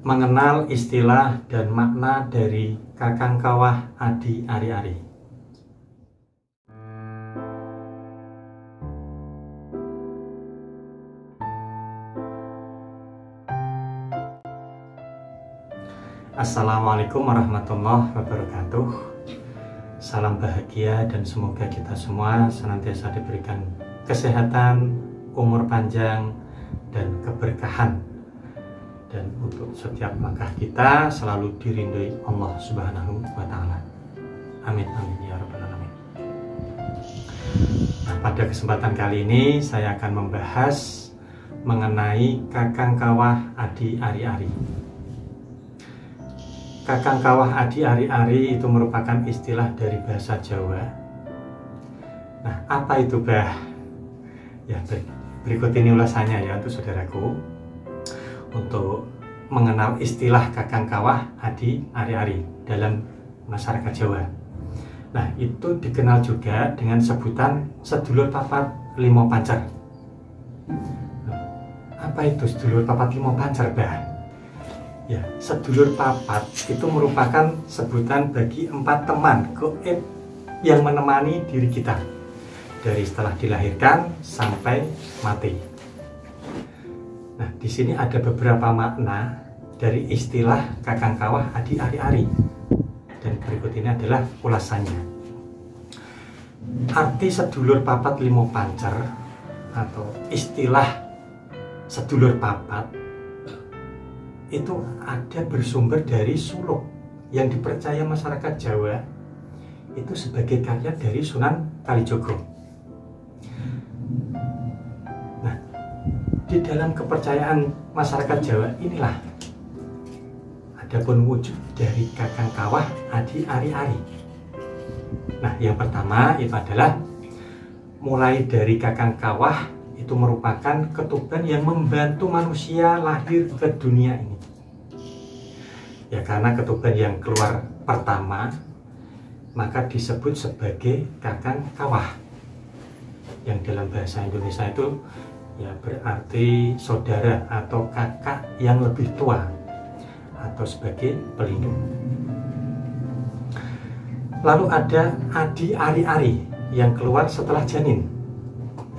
mengenal istilah dan makna dari Kakang Kawah Adi Ari-Ari. Assalamualaikum warahmatullahi wabarakatuh. Salam bahagia dan semoga kita semua senantiasa diberikan kesehatan, umur panjang, dan keberkahan. Dan untuk setiap langkah kita selalu dirindui Allah Subhanahu wa Ta'ala. Amin amin ya rabbal alamin. Nah, pada kesempatan kali ini saya akan membahas mengenai Kakang Kawah Adi Ari-Ari. Kakang Kawah Adi Ari-Ari itu merupakan istilah dari bahasa Jawa. Nah, apa itu bah? Ya, berikut ini ulasannya ya untuk saudaraku. Untuk mengenal istilah Kakang Kawah Adi Ari-Ari dalam masyarakat Jawa. Nah, itu dikenal juga dengan sebutan sedulur papat limo pancer. Nah, apa itu sedulur papat limo pancer, bah? Ya, sedulur papat itu merupakan sebutan bagi 4 teman gaib yang menemani diri kita dari setelah dilahirkan sampai mati. Nah, di sini ada beberapa makna dari istilah Kakang Kawah Adi Ari-Ari. Dan berikut ini adalah ulasannya. Arti sedulur papat limo pancer atau istilah sedulur papat itu ada bersumber dari suluk yang dipercaya masyarakat Jawa itu sebagai karya dari Sunan Kalijogo. Nah, di dalam kepercayaan masyarakat Jawa inilah adapun wujud dari Kakang Kawah Adi Ari-Ari. Nah, yang pertama itu adalah mulai dari Kakang Kawah itu merupakan ketuban yang membantu manusia lahir ke dunia ini. Ya, karena ketuban yang keluar pertama maka disebut sebagai Kakang Kawah, yang dalam bahasa Indonesia itu ya berarti saudara atau kakak yang lebih tua atau sebagai pelindung. Lalu ada Adi Ari-Ari yang keluar setelah janin,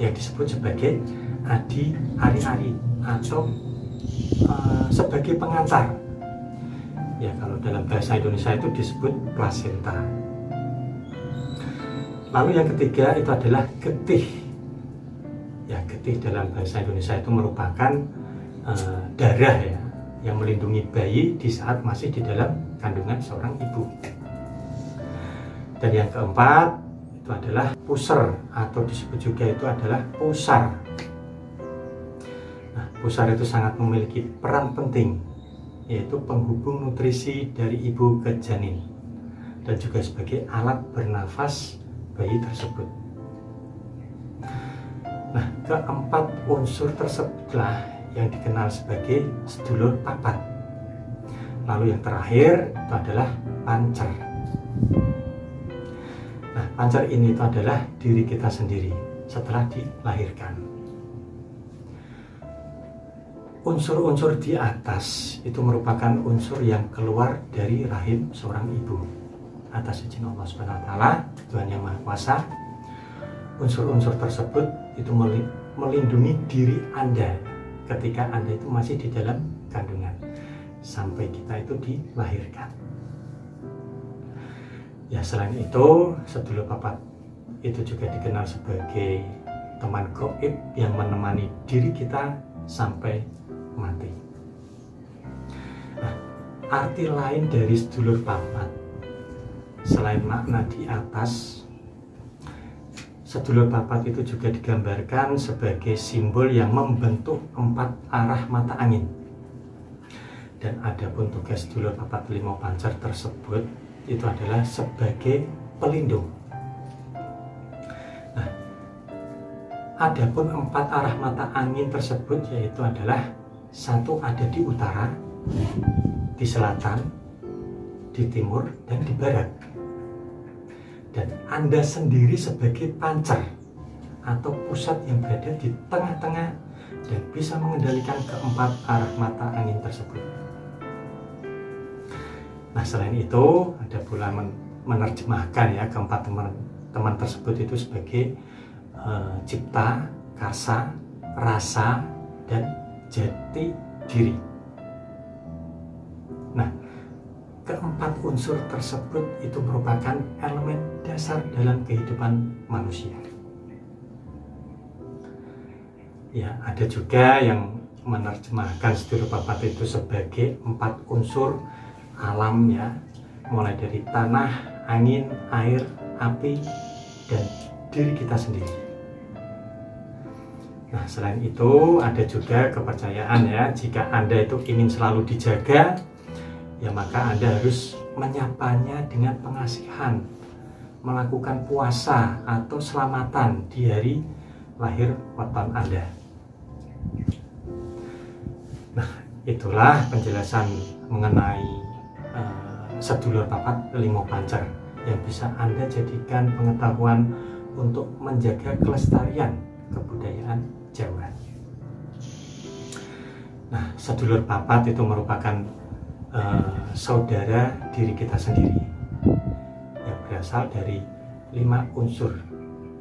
yang disebut sebagai Adi Ari-Ari atau sebagai pengantar. Ya, kalau dalam bahasa Indonesia itu disebut plasenta. Lalu yang ketiga itu adalah getih. Ya, getih dalam bahasa Indonesia itu merupakan darah ya yang melindungi bayi di saat masih di dalam kandungan seorang ibu. Dan yang keempat itu adalah puser atau disebut juga itu adalah pusar. Nah, pusar itu sangat memiliki peran penting, yaitu penghubung nutrisi dari ibu ke janin dan juga sebagai alat bernafas bayi tersebut. Nah, keempat unsur tersebutlah yang dikenal sebagai sedulur papat. Lalu yang terakhir itu adalah pancer. Nah, pancer ini itu adalah diri kita sendiri setelah dilahirkan. Unsur-unsur di atas itu merupakan unsur yang keluar dari rahim seorang ibu atas izin Allah Subhanahu wa Ta'ala, Tuhan yang Maha Kuasa. Unsur-unsur tersebut itu melindungi diri Anda ketika Anda itu masih di dalam kandungan sampai kita itu dilahirkan. Ya, selain itu sedulur papat itu juga dikenal sebagai teman gaib yang menemani diri kita sampai mati. Nah, arti lain dari sedulur papat selain makna di atas, sedulur papat itu juga digambarkan sebagai simbol yang membentuk 4 arah mata angin. Dan adapun tugas sedulur papat limo pancer tersebut itu adalah sebagai pelindung. Nah, adapun 4 arah mata angin tersebut yaitu adalah 1 ada di utara, di selatan, di timur, dan di barat. Dan Anda sendiri sebagai pancer atau pusat yang berada di tengah-tengah dan bisa mengendalikan keempat arah mata angin tersebut. Nah, selain itu ada pula menerjemahkan ya keempat teman tersebut itu sebagai cipta, karsa, rasa, dan jati diri. Nah, keempat unsur tersebut itu merupakan elemen dasar dalam kehidupan manusia. Ya, ada juga yang menerjemahkan sedulur papat itu sebagai 4 unsur alam ya, mulai dari tanah, angin, air, api, dan diri kita sendiri. Nah, selain itu ada juga kepercayaan ya, jika Anda itu ingin selalu dijaga, ya maka Anda harus menyapanya dengan pengasihan, melakukan puasa atau selamatan di hari lahir weton Anda. Nah, itulah penjelasan mengenai sedulur papat limo pancer yang bisa Anda jadikan pengetahuan untuk menjaga kelestarian kebudayaan Jawa. Nah, sedulur papat itu merupakan saudara diri kita sendiri yang berasal dari 5 unsur,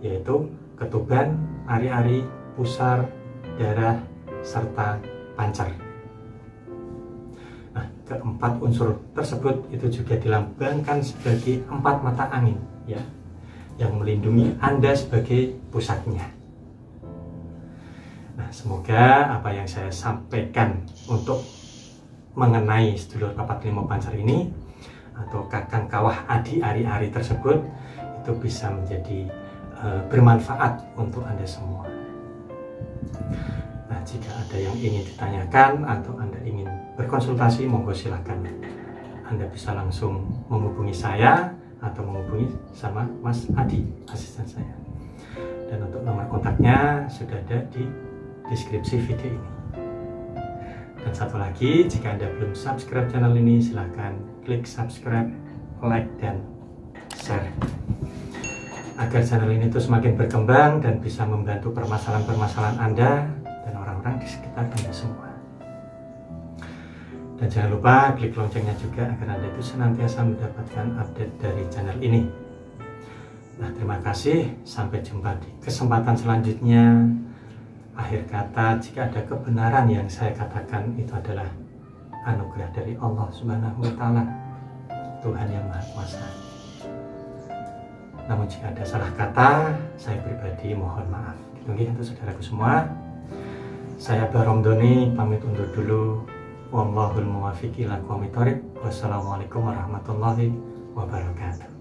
yaitu ketuban, ari-ari, pusar, darah, serta pancer. Nah, keempat unsur tersebut itu juga dilambangkan sebagai 4 mata angin ya, yang melindungi Anda sebagai pusatnya. Nah, semoga apa yang saya sampaikan untuk mengenai sedulur papat limo pancer ini atau kakang kawah adi ari-ari tersebut itu bisa menjadi bermanfaat untuk Anda semua. Nah, jika ada yang ingin ditanyakan atau Anda ingin berkonsultasi, monggo silakan. Anda bisa langsung menghubungi saya atau menghubungi sama Mas Adi, asisten saya. Dan untuk nomor kontaknya sudah ada di deskripsi video ini. Dan satu lagi, jika Anda belum subscribe channel ini, silahkan klik subscribe, like, dan share agar channel ini tuh semakin berkembang dan bisa membantu permasalahan-permasalahan Anda dan orang-orang di sekitar Anda semua. Dan jangan lupa klik loncengnya juga agar Anda itu senantiasa mendapatkan update dari channel ini. Nah, terima kasih, sampai jumpa di kesempatan selanjutnya. Akhir kata, jika ada kebenaran yang saya katakan itu adalah anugerah dari Allah Subhanahu wa Ta'ala, Tuhan yang Maha Kuasa. Namun jika ada salah kata, saya pribadi mohon maaf. Gitu untuk saudaraku semua. Saya Baromdoni pamit undur dulu. Wallahul muwaffiq ila aqwamit thoriq. Wassalamualaikum warahmatullahi wabarakatuh.